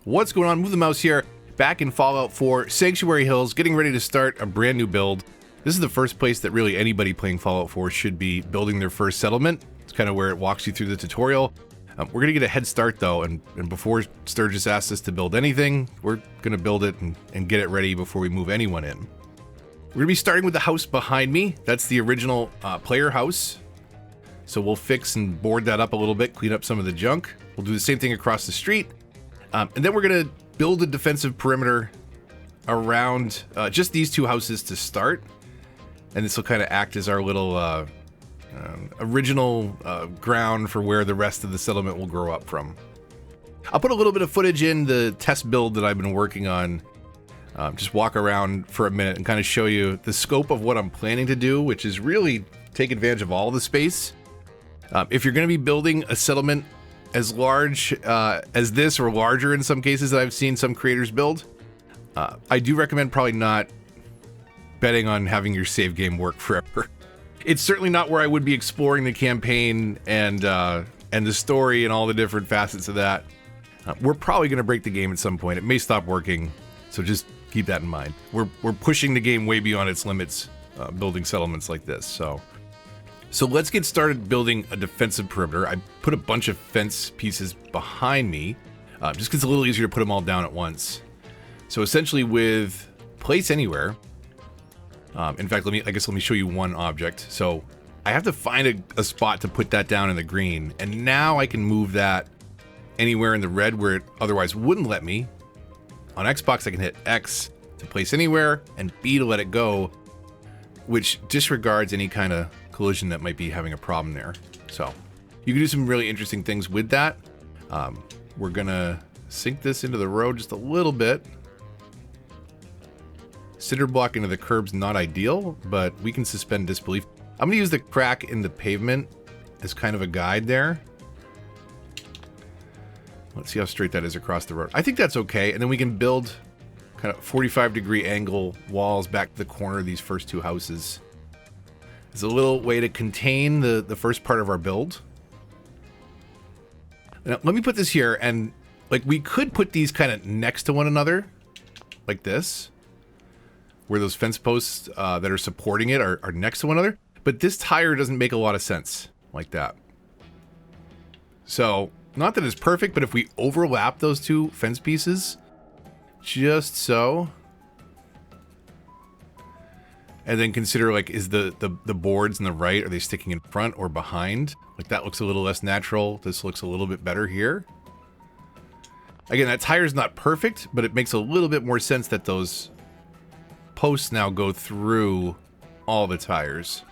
What's going on? Move the mouse here. Back in Fallout 4, Sanctuary Hills, getting ready to start a brand new build. This is the first place that really anybody playing Fallout 4 should be building their first settlement. It's kind of where it walks you through the tutorial. We're going to get a head start though, and before Sturgis asks us to build anything, we're going to build it and get it ready before we move anyone in. We're going to be starting with the house behind me. That's the original player house. So we'll fix and board that up a little bit, clean up some of the junk. We'll do the same thing across the street. And then we're going to build a defensive perimeter around just these two houses to start. And this will kind of act as our little original ground for where the rest of the settlement will grow up from. I'll put a little bit of footage in the test build that I've been working on. Just walk around for a minute and kind of show you the scope of what I'm planning to do, which is really take advantage of all the space. If you're going to be building a settlement as large as this, or larger in some cases that I've seen some creators build, I do recommend probably not betting on having your save game work forever. It's certainly not where I would be exploring the campaign and the story and all the different facets of that. We're probably going to break the game at some point. It may stop working, so just keep that in mind. We're pushing the game way beyond its limits, building settlements like this. So let's get started building a defensive perimeter. I put a bunch of fence pieces behind me, just because it's a little easier to put them all down at once. So essentially with place anywhere, in fact, let me show you one object. So I have to find a spot to put that down in the green, and now I can move that anywhere in the red where it otherwise wouldn't let me. On Xbox, I can hit X to place anywhere and B to let it go, which disregards any kind of collision that might be having a problem there. So you can do some really interesting things with that. We're gonna sink this into the road just a little bit. Cinder block into the curb's not ideal, but we can suspend disbelief. I'm gonna use the crack in the pavement as kind of a guide there. Let's see how straight that is across the road. I think that's okay. And then we can build kind of 45-degree angle walls back to the corner of these first two houses. It's a little way to contain the first part of our build. Now, let me put this here, and like we could put these kind of next to one another, like this, where those fence posts that are supporting it are next to one another. But this tire doesn't make a lot of sense like that. So, not that it's perfect, but if we overlap those two fence pieces, just so, and then consider, like, is the boards on the right, are they sticking in front or behind? Like, that looks a little less natural. This looks a little bit better here. Again, that tire's not perfect, but it makes a little bit more sense that those posts now go through all the tires.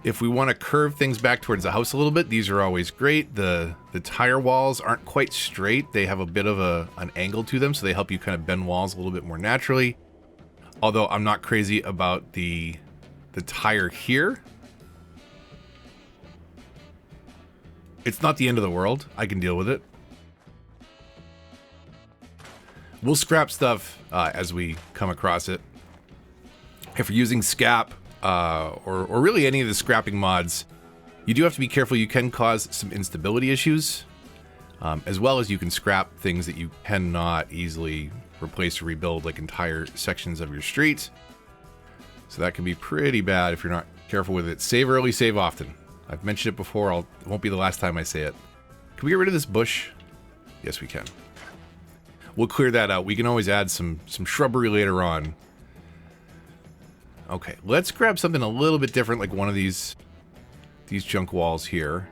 If we want to curve things back towards the house a little bit, these are always great. The tire walls aren't quite straight. They have a bit of an angle to them, so they help you kind of bend walls a little bit more naturally. Although I'm not crazy about the tire here. It's not the end of the world. I can deal with it. We'll scrap stuff as we come across it. If you're using SCAP, or really any of the scrapping mods, you do have to be careful. You can cause some instability issues, as well as you can scrap things that you cannot easily replace or rebuild, like entire sections of your street. So that can be pretty bad if you're not careful with it. Save early, save often. I've mentioned it before. It won't be the last time I say it. Can we get rid of this bush? Yes, we can. We'll clear that out. We can always add some shrubbery later on. Okay, let's grab something a little bit different, like one of these junk walls here.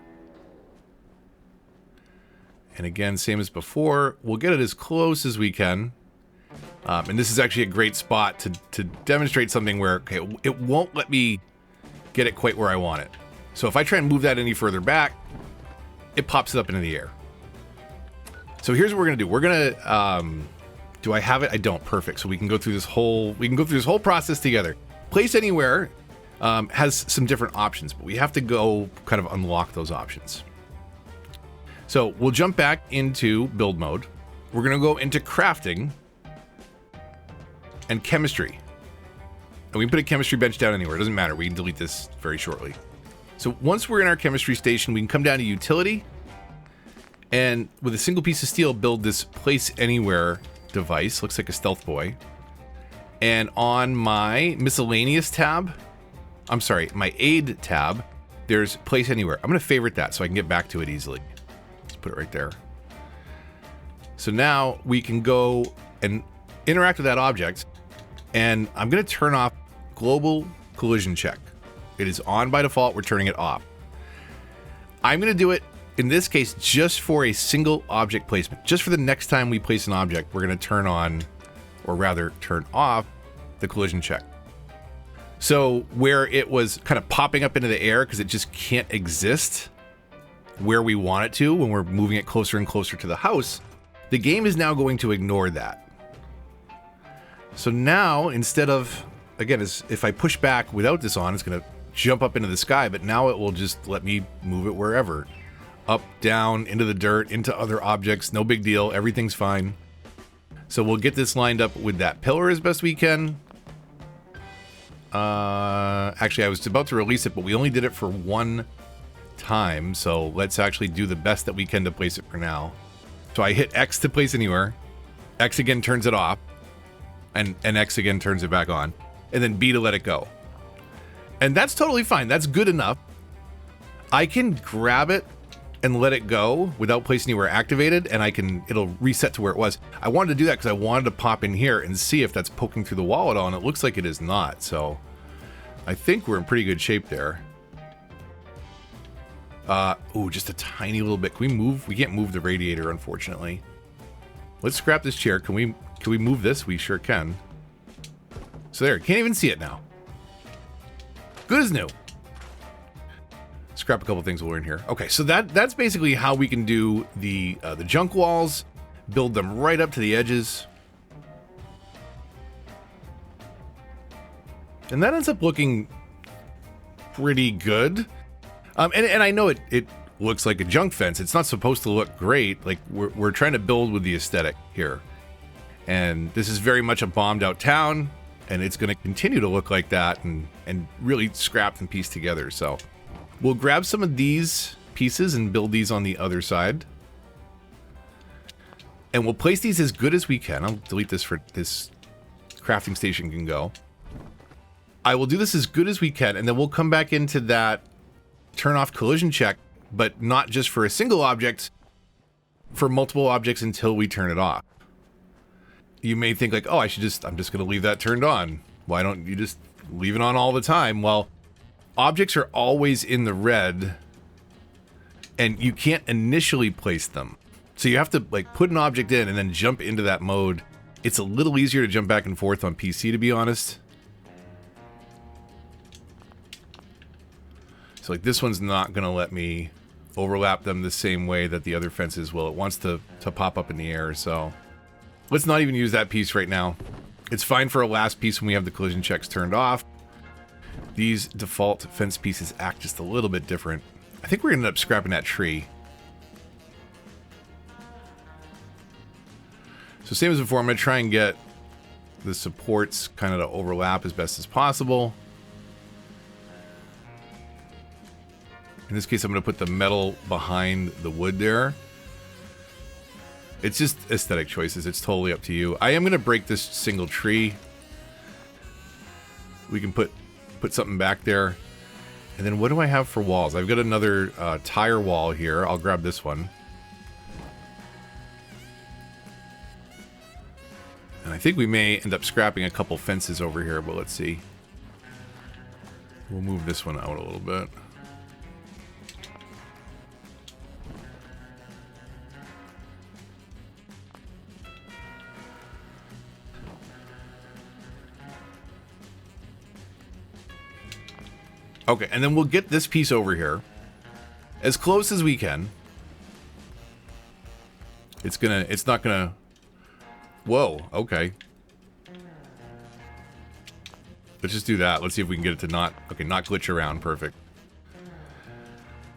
And again, same as before, we'll get it as close as we can. And this is actually a great spot to demonstrate something where, okay, it won't let me get it quite where I want it. So if I try and move that any further back, it pops it up into the air. So here's what we're gonna do. We're gonna, do I have it? I don't. Perfect. So we can go through this whole process together. Place anywhere has some different options, but we have to go kind of unlock those options. So we'll jump back into build mode. We're going to go into crafting and chemistry. And we can put a chemistry bench down anywhere. It doesn't matter. We can delete this very shortly. So once we're in our chemistry station, we can come down to utility And with a single piece of steel, build this place anywhere device. Looks like a stealth boy. And on my miscellaneous tab, I'm sorry, my aid tab, there's place anywhere. I'm going to favorite that so I can get back to it easily. Let's put it right there. So now we can go and interact with that object. And I'm going to turn off global collision check. It is on by default. We're turning it off. I'm going to do it, in this case, just for a single object placement. Just for the next time we place an object, we're going to turn on, or rather turn off, the collision check. So where it was kind of popping up into the air because it just can't exist where we want it to when we're moving it closer and closer to the house, the game is now going to ignore that. So now, instead of, again, if I push back without this on, it's going to jump up into the sky, but now it will just let me move it wherever. Up, down, into the dirt, into other objects, no big deal, everything's fine. So we'll get this lined up with that pillar as best we can. Actually, I was about to release it, but we only did it for one time, so let's actually do the best that we can to place it for now. So I hit X to place anywhere, X again turns it off, and X again turns it back on, and then B to let it go. And that's totally fine. That's good enough. I can grab it and let it go without placing anywhere activated, and it'll reset to where it was. I wanted to do that because I wanted to pop in here and see if that's poking through the wall at all, and it looks like it is not. So I think we're in pretty good shape there. Ooh, just a tiny little bit. Can we move? We can't move the radiator, unfortunately. Let's scrap this chair. Can we move this? We sure can. So there, can't even see it now. Good as new. Scrap a couple things we'll learn here. Okay, so that's basically how we can do the junk walls, build them right up to the edges. And that ends up looking pretty good. And I know it looks like a junk fence. It's not supposed to look great. Like we're trying to build with the aesthetic here. And this is very much a bombed out town, and it's going to continue to look like that and really scrapped and pieced together. So we'll grab some of these pieces and build these on the other side. And we'll place these as good as we can. I'll delete this for this crafting station can go. I will do this as good as we can, and then we'll come back into that turn off collision check, but not just for a single object, for multiple objects until we turn it off. You may think like, oh, I'm just going to leave that turned on. Why don't you just leave it on all the time? Well, objects are always in the red, and you can't initially place them. So you have to like put an object in and then jump into that mode. It's a little easier to jump back and forth on PC, to be honest. So like this one's not going to let me overlap them the same way that the other fences will. It wants to pop up in the air, so let's not even use that piece right now. It's fine for a last piece when we have the collision checks turned off. These default fence pieces act just a little bit different. I think we're going to end up scrapping that tree. So same as before, I'm going to try and get the supports kind of to overlap as best as possible. In this case, I'm going to put the metal behind the wood there. It's just aesthetic choices. It's totally up to you. I am going to break this single tree. We can put something back there. And then what do I have for walls? I've got another tire wall here. I'll grab this one. And I think we may end up scrapping a couple fences over here, but let's see. We'll move this one out a little bit. Okay, and then we'll get this piece over here as close as we can. It's not gonna, whoa, okay. Let's just do that. Let's see if we can get it to not glitch around. Perfect.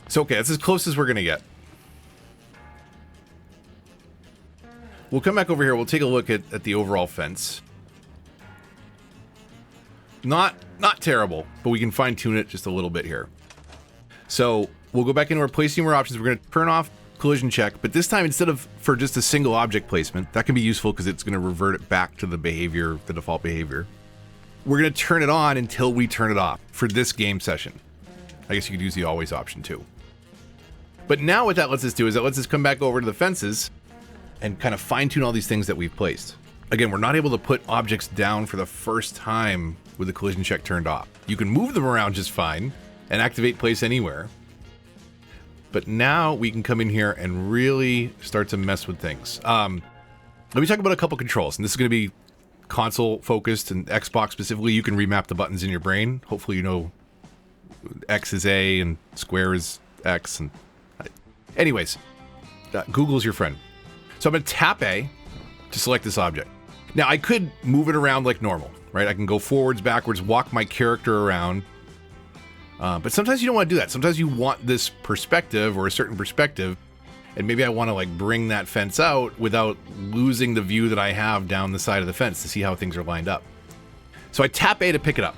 So, okay, that's as close as we're gonna get. We'll come back over here. We'll take a look at the overall fence. Not terrible, but we can fine tune it just a little bit here. So we'll go back into our placing more options. We're going to turn off collision check, but this time instead of for just a single object placement, that can be useful because it's going to revert it back to the behavior, the default behavior. We're going to turn it on until we turn it off for this game session. I guess you could use the always option too. But now what that lets us do is it lets us come back over to the fences and kind of fine tune all these things that we've placed. Again, we're not able to put objects down for the first time with the collision check turned off. You can move them around just fine and activate place anywhere. But now we can come in here and really start to mess with things. Let me talk about a couple controls, and this is going to be console focused and Xbox specifically. You can remap the buttons in your brain. Hopefully you know X is A and square is X. And anyways, Google's your friend. So I'm going to tap A to select this object. Now I could move it around like normal, right? I can go forwards, backwards, walk my character around. But sometimes you don't want to do that. Sometimes you want this perspective or a certain perspective, and maybe I want to like bring that fence out without losing the view that I have down the side of the fence to see how things are lined up. So I tap A to pick it up.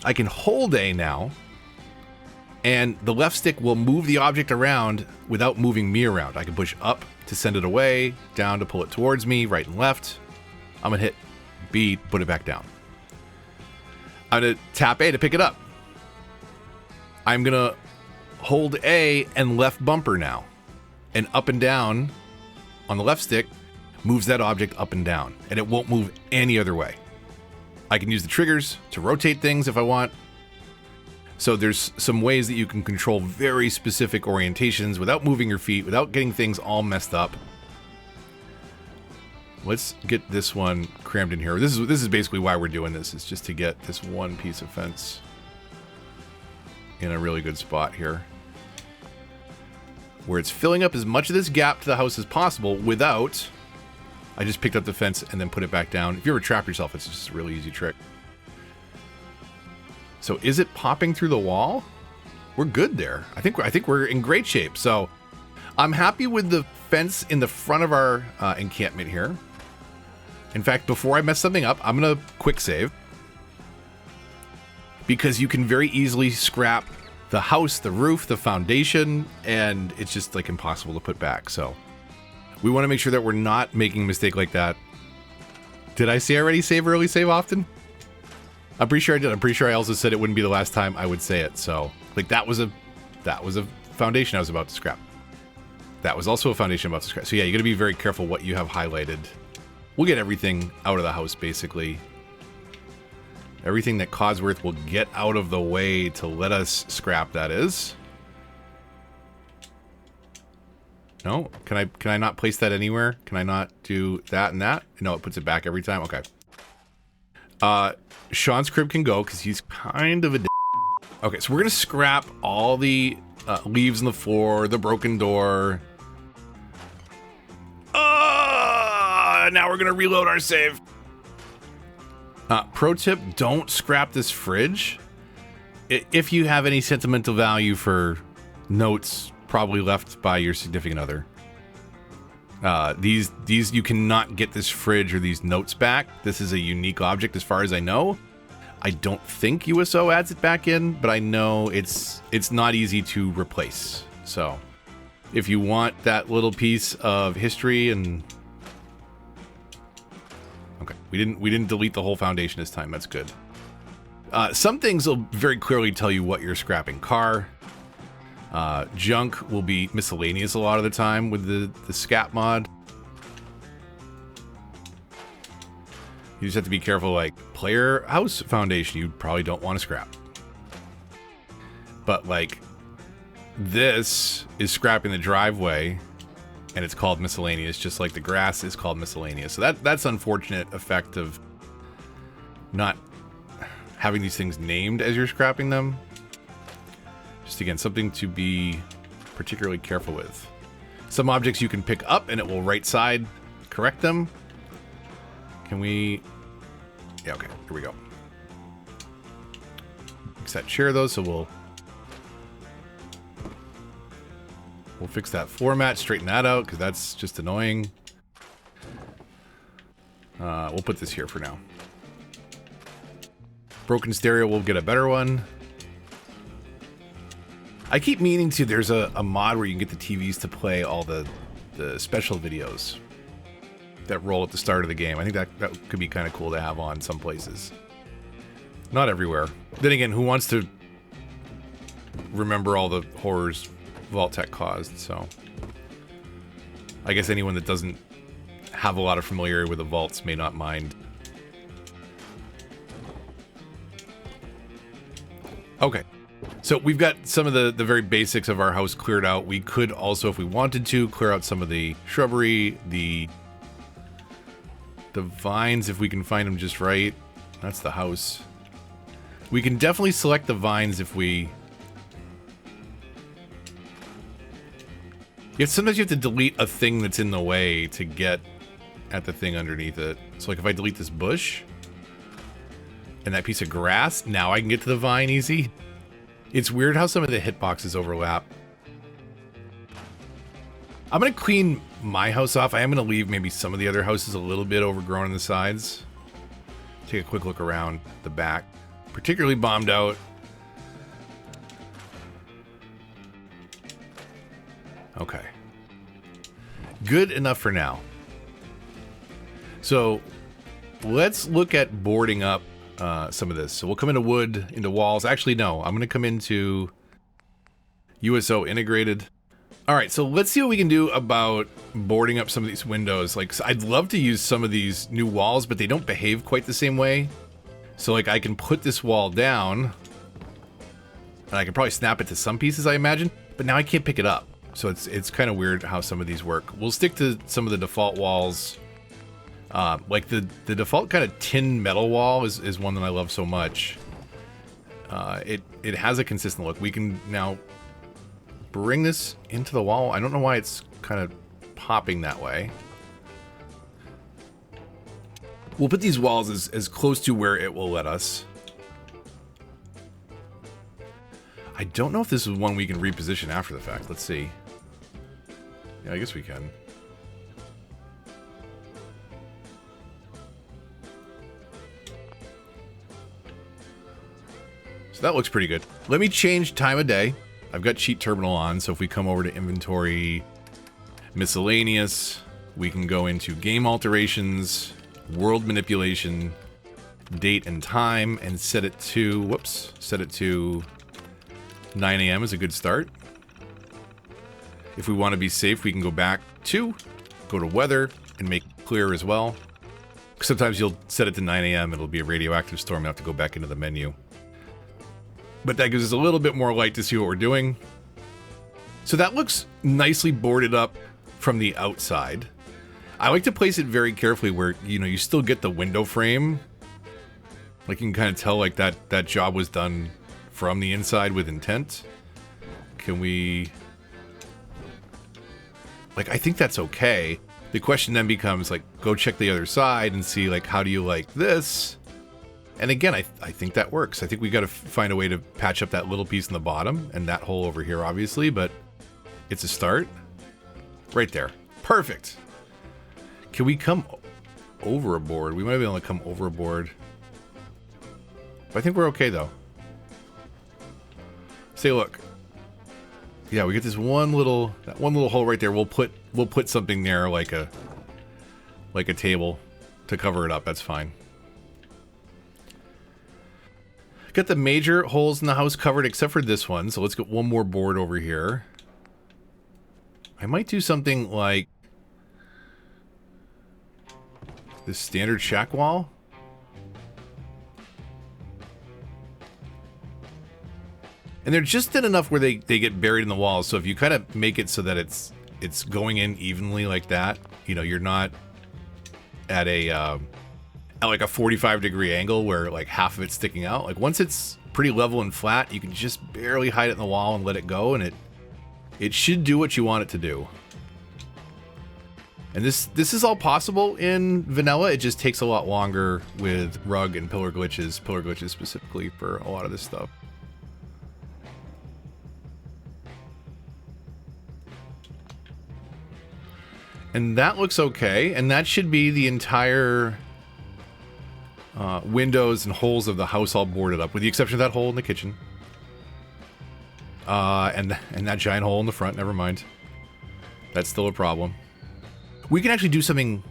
I can hold A now, and the left stick will move the object around without moving me around. I can push up to send it away, down to pull it towards me, right and left. I'm going to hit B to put it back down. I'm going to tap A to pick it up. I'm going to hold A and left bumper now. And up and down on the left stick moves that object up and down. And it won't move any other way. I can use the triggers to rotate things if I want. So there's some ways that you can control very specific orientations without moving your feet, without getting things all messed up. Let's get this one crammed in here. This is basically why we're doing this, is just to get this one piece of fence in a really good spot here, where it's filling up as much of this gap to the house as possible without... I just picked up the fence and then put it back down. If you ever trap yourself, it's just a really easy trick. So is it popping through the wall? We're good there. I think we're in great shape. So I'm happy with the fence in the front of our encampment here. In fact, before I mess something up, I'm going to quick save, because you can very easily scrap the house, the roof, the foundation, and it's just like impossible to put back. So we want to make sure that we're not making a mistake like that. Did I say already save early, save often? I'm pretty sure I did. I'm pretty sure I also said it wouldn't be the last time I would say it. So like that was a foundation I was about to scrap. That was also a foundation I'm about to scrap. So yeah, you got to be very careful what you have highlighted. We'll get everything out of the house basically. Everything that Codsworth will get out of the way to let us scrap, that is. No? Can I not place that anywhere? Can I not do that and that? No, it puts it back every time? Okay. Sean's crib can go because he's kind of a Okay, so we're going to scrap all the leaves on the floor, the broken door. Now we're going to reload our save. Pro tip, don't scrap this fridge. If you have any sentimental value for notes probably left by your significant other. These you cannot get this fridge or these notes back. This is a unique object as far as I know. I don't think USO adds it back in, but I know it's not easy to replace. So if you want that little piece of history and... Okay, we didn't delete the whole foundation this time. That's good. Some things will very clearly tell you what you're scrapping. Car, junk will be miscellaneous a lot of the time with the scat mod. You just have to be careful, like player house foundation, you probably don't want to scrap. But like this is scrapping the driveway and it's called miscellaneous, just like the grass is called miscellaneous. So that's unfortunate effect of not having these things named as you're scrapping them. Just again, something to be particularly careful with. Some objects you can pick up and it will right side correct them. Can we... Yeah, okay, here we go. Fix that chair though, so we'll fix that floor mat, straighten that out, because that's just annoying. We'll put this here for now. Broken stereo, we'll get a better one. I keep meaning to, there's a mod where you can get the TVs to play all the special videos that roll at the start of the game. I think that could be kind of cool to have on some places. Not everywhere. Then again, who wants to remember all the horrors Vault-Tec caused, so... I guess anyone that doesn't have a lot of familiarity with the vaults may not mind. Okay. So we've got some of the very basics of our house cleared out. We could also, if we wanted to, clear out some of the shrubbery, the vines, if we can find them just right. That's the house. We can definitely select the vines if we... Sometimes you have to delete a thing that's in the way to get at the thing underneath it. So like if I delete this bush and that piece of grass, now I can get to the vine easy. It's weird how some of the hitboxes overlap. I'm going to clean my house off. I am going to leave maybe some of the other houses a little bit overgrown on the sides. Take a quick look around the back. Particularly bombed out. Okay. Good enough for now. So let's look at boarding up some of this. So we'll come into wood, into walls. Actually, no. I'm going to come into USO integrated. All right, so let's see what we can do about boarding up some of these windows. Like, I'd love to use some of these new walls, but they don't behave quite the same way. So like I can put this wall down and I can probably snap it to some pieces, I imagine, but now I can't pick it up. So it's kind of weird how some of these work. We'll stick to some of the default walls. Like the default kind of tin metal wall is one that I love so much. It has a consistent look. We can now bring this into the wall. I don't know why it's kind of popping that way. We'll put these walls as close to where it will let us. I don't know if this is one we can reposition after the fact. Let's see. Yeah, I guess we can. So that looks pretty good. Let me change time of day. I've got cheat terminal on, so if we come over to inventory, miscellaneous, we can go into game alterations, world manipulation, date and time, and set it to, set it to 9 a.m. is a good start. If we want to be safe, we can go back to, go to weather, and make it clear as well. Sometimes you'll set it to 9 a.m. It'll be a radioactive storm. You'll have to go back into the menu. But that gives us a little bit more light to see what we're doing. So that looks nicely boarded up from the outside. I like to place it very carefully where, you know, you still get the window frame. Like you can kind of tell like that job was done from the inside with intent. Can we... Like, I think that's okay. The question then becomes, like, go check the other side and see, like, how do you like this? And again, I think that works. I think we got to find a way to patch up that little piece in the bottom and that hole over here, obviously, but it's a start. Right there. Perfect. Can we come over a board? We might be able to come over a board. But I think we're okay, though. Say, look. Yeah, we get this one little hole right there. We'll put something there like a table to cover it up. That's fine. Got the major holes in the house covered except for this one. So let's get one more board over here. I might do something like this standard shack wall. And they're just thin enough where they get buried in the walls. So if you kind of make it so that it's going in evenly like that, you know, you're not at like a 45-degree angle where like half of it's sticking out. Like once it's pretty level and flat, you can just barely hide it in the wall and let it go, and it should do what you want it to do. And this is all possible in vanilla. It just takes a lot longer with rug and pillar glitches specifically for a lot of this stuff. And that looks okay, and that should be the entire windows and holes of the house all boarded up, with the exception of that hole in the kitchen. And that giant hole in the front, never mind. That's still a problem. We can actually do something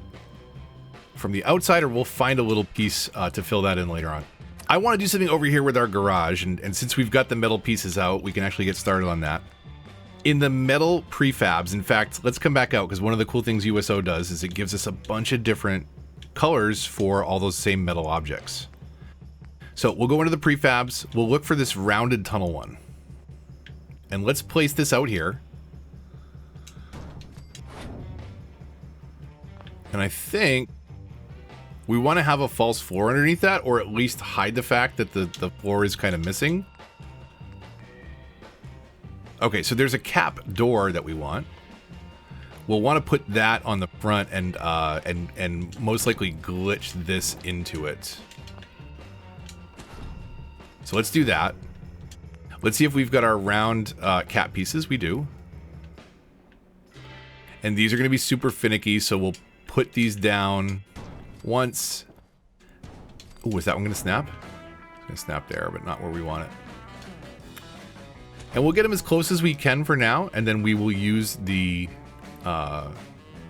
from the outside, or we'll find a little piece to fill that in later on. I want to do something over here with our garage, and since we've got the metal pieces out, we can actually get started on that. In the metal prefabs, in fact, let's come back out, because one of the cool things USO does is it gives us a bunch of different colors for all those same metal objects. So we'll go into the prefabs, we'll look for this rounded tunnel one. And let's place this out here. And I think we want to have a false floor underneath that, or at least hide the fact that the floor is kind of missing. Okay, so there's a cap door that we want. We'll want to put that on the front and most likely glitch this into it. So let's do that. Let's see if we've got our round cap pieces. We do. And these are going to be super finicky, so we'll put these down once. Oh, is that one going to snap? It's going to snap there, but not where we want it. And we'll get them as close as we can for now, and then we will use the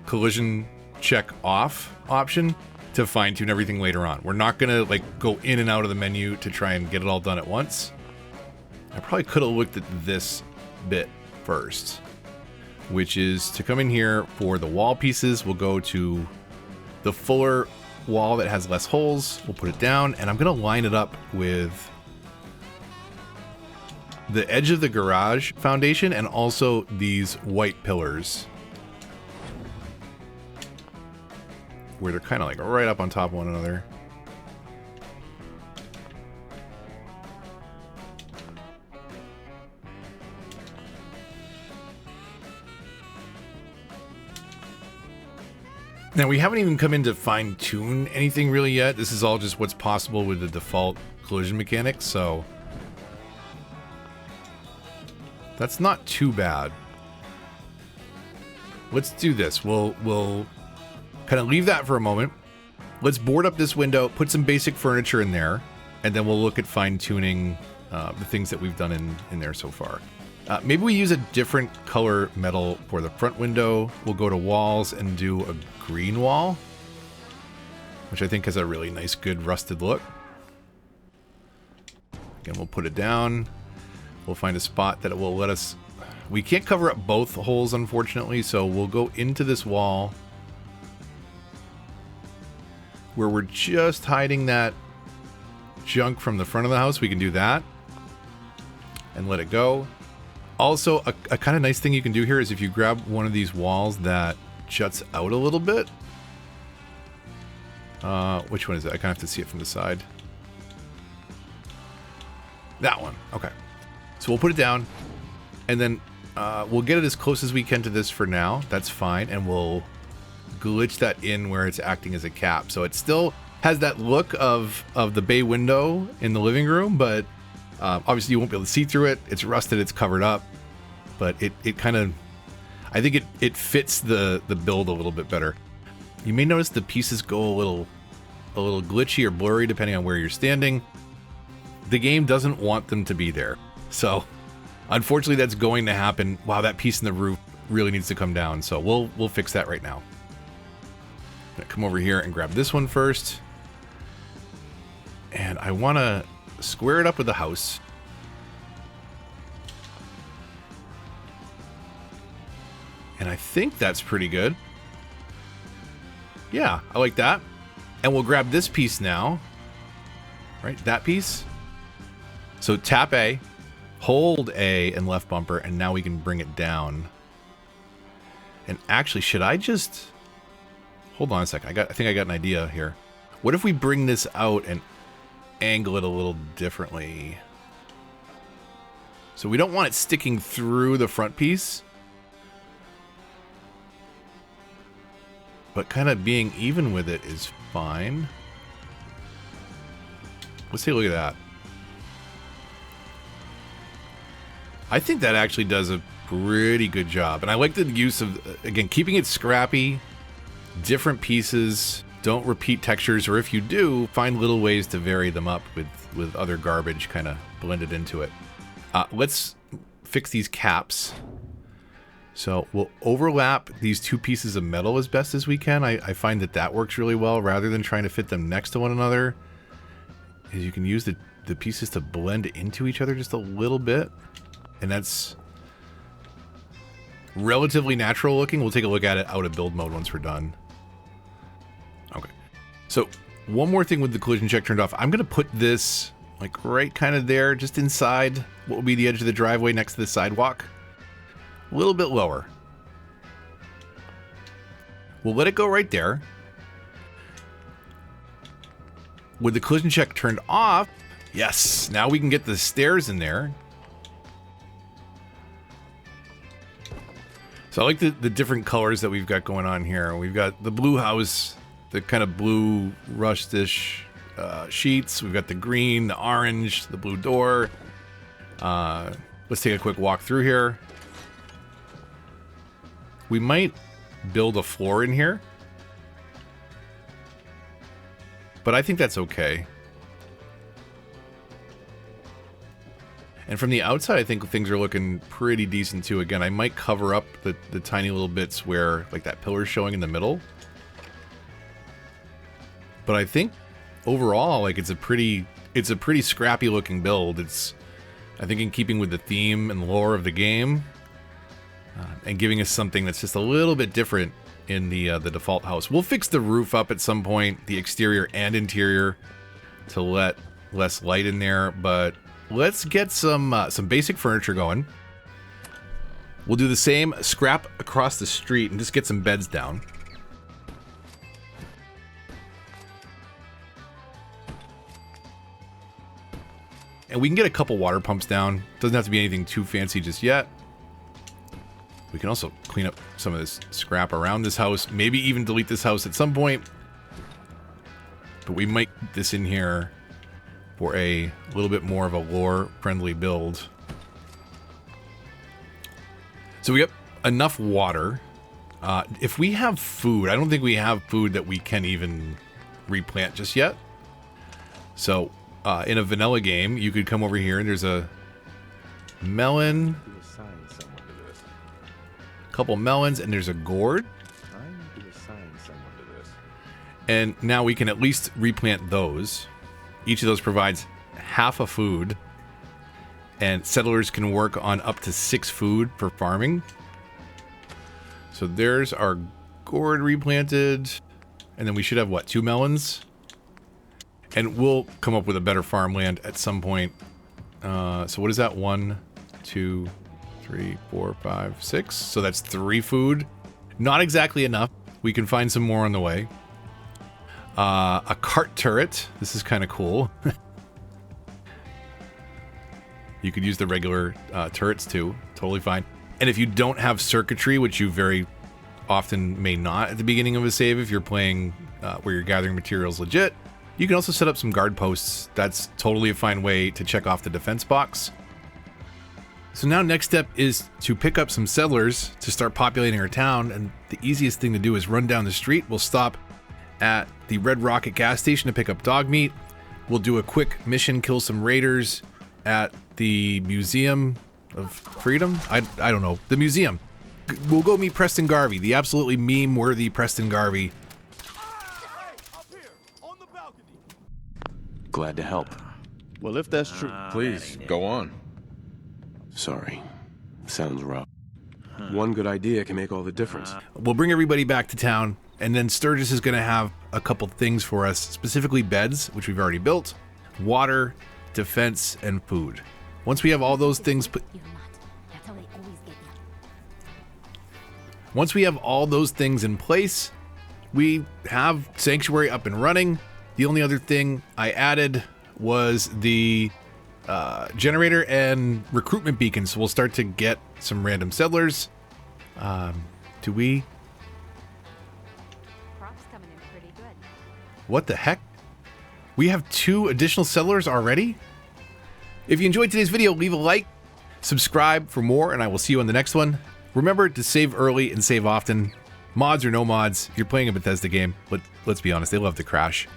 collision check off option to fine tune everything later on. We're not going to like go in and out of the menu to try and get it all done at once. I probably could have looked at this bit first, which is to come in here for the wall pieces. We'll go to the fuller wall that has less holes. We'll put it down, and I'm going to line it up with the edge of the garage foundation and also these white pillars, where they're kind of like right up on top of one another. Now, we haven't even come in to fine tune anything really yet. This is all just what's possible with the default collision mechanics, so that's not too bad. Let's do this. We'll kind of leave that for a moment. Let's board up this window, put some basic furniture in there, and then we'll look at fine-tuning the things that we've done in there so far. Maybe we use a different color metal for the front window. We'll go to walls and do a green wall, which I think has a really nice, good rusted look. Again, we'll put it down. We'll find a spot that it will let us... We can't cover up both holes, unfortunately, so we'll go into this wall where we're just hiding that junk from the front of the house. We can do that and let it go. Also, a kind of nice thing you can do here is if you grab one of these walls that juts out a little bit. Which one is it? I kind of have to see it from the side. That one. Okay. So we'll put it down, and then we'll get it as close as we can to this for now. That's fine, and we'll glitch that in where it's acting as a cap. So it still has that look of the bay window in the living room, but obviously you won't be able to see through it. It's rusted, it's covered up, but it kind of, I think it fits the build a little bit better. You may notice the pieces go a little glitchy or blurry depending on where you're standing. The game doesn't want them to be there. So unfortunately that's going to happen. Wow, that piece in the roof really needs to come down. So we'll fix that right now. I'm gonna come over here and grab this one first. And I want to square it up with the house. And I think that's pretty good. Yeah, I like that. And we'll grab this piece now. Right, that piece. So tap A, hold A and left bumper, and now we can bring it down. And actually, should I just... Hold on a second. I think I got an idea here. What if we bring this out and angle it a little differently? So we don't want it sticking through the front piece, but kind of being even with it is fine. Let's take a look at that. I think that actually does a pretty good job. And I like the use of, again, keeping it scrappy, different pieces, don't repeat textures, or if you do, find little ways to vary them up with other garbage kind of blended into it. Let's fix these caps. So we'll overlap these two pieces of metal as best as we can. I find that that works really well rather than trying to fit them next to one another. Is you can use the pieces to blend into each other just a little bit. And that's relatively natural looking. We'll take a look at it out of build mode once we're done. Okay. So one more thing with the collision check turned off. I'm going to put this like right kind of there, just inside what will be the edge of the driveway next to the sidewalk. A little bit lower. We'll let it go right there. With the collision check turned off, yes, now we can get the stairs in there. So I like the different colors that we've got going on here. We've got the blue house, the kind of blue rust-ish sheets. We've got the green, the orange, the blue door. Let's take a quick walk through here. We might build a floor in here, but I think that's okay. And from the outside, I think things are looking pretty decent too. Again, I might cover up the tiny little bits where like that pillar's showing in the middle. But I think overall, like it's a pretty scrappy looking build. It's, I think, in keeping with the theme and lore of the game. And giving us something that's just a little bit different in the default house. We'll fix the roof up at some point, the exterior and interior, to let less light in there. But let's get some basic furniture going. We'll do the same scrap across the street and just get some beds down. And we can get a couple water pumps down. Doesn't have to be anything too fancy just yet. We can also clean up some of this scrap around this house. Maybe even delete this house at some point. But we might get this in here for a little bit more of a lore-friendly build. So we got enough water. If we have food, I don't think we have food that we can even replant just yet. So in a vanilla game, you could come over here and there's a melon. Couple melons, and there's a gourd. And now we can at least replant those. Each of those provides half a food, and settlers can work on up to 6 food for farming. So there's our gourd replanted, and then we should have what, 2 melons? And we'll come up with a better farmland at some point. So what is that? 1, 2, 3, 4, 5, 6. So that's 3 food. Not exactly enough. We can find some more on the way. A cart turret. This is kind of cool. You could use the regular turrets too. Totally fine. And if you don't have circuitry, which you very often may not at the beginning of a save if you're playing where you're gathering materials legit, you can also set up some guard posts. That's totally a fine way to check off the defense box. So now next step is to pick up some settlers to start populating our town, and the easiest thing to do is run down the street. We'll stop at the Red Rocket gas station to pick up dog meat. We'll do a quick mission, kill some raiders at the Museum of Freedom? I don't know. The museum. We'll go meet Preston Garvey, the absolutely meme-worthy Preston Garvey. Glad to help. Well, if that's true, Please, go on. Sorry. Sounds rough. one good idea can make all the difference. We'll bring everybody back to town, and then Sturgis is going to have a couple things for us, specifically beds, which we've already built, water, defense, and food. Once we have all those things in place, we have Sanctuary up and running. The only other thing I added was the generator and recruitment beacon, so we'll start to get some random settlers. Do we? Crops coming in pretty good. What the heck? We have 2 additional settlers already? If you enjoyed today's video, leave a like, subscribe for more, and I will see you on the next one. Remember to save early and save often. Mods or no mods, if you're playing a Bethesda game, but let's be honest, they love to crash.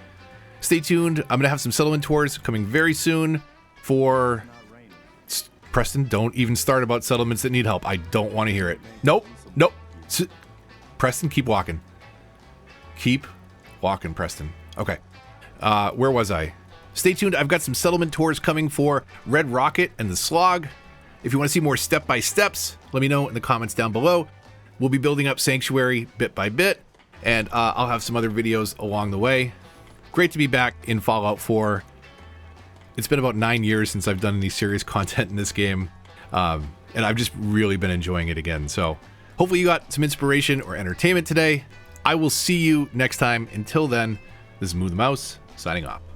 Stay tuned. I'm going to have some settlement tours coming very soon for Preston, don't even start about settlements that need help. I don't want to hear it. Nope. Nope. Preston, keep walking. Keep walking, Preston. Okay. Where was I? Stay tuned. I've got some settlement tours coming for Red Rocket and the Slog. If you want to see more step-by-steps, let me know in the comments down below. We'll be building up Sanctuary bit by bit, and I'll have some other videos along the way. Great to be back in Fallout 4. It's been about 9 years since I've done any serious content in this game, and I've just really been enjoying it again. So hopefully you got some inspiration or entertainment today. I will see you next time. Until then, this is Moo the Mouse, signing off.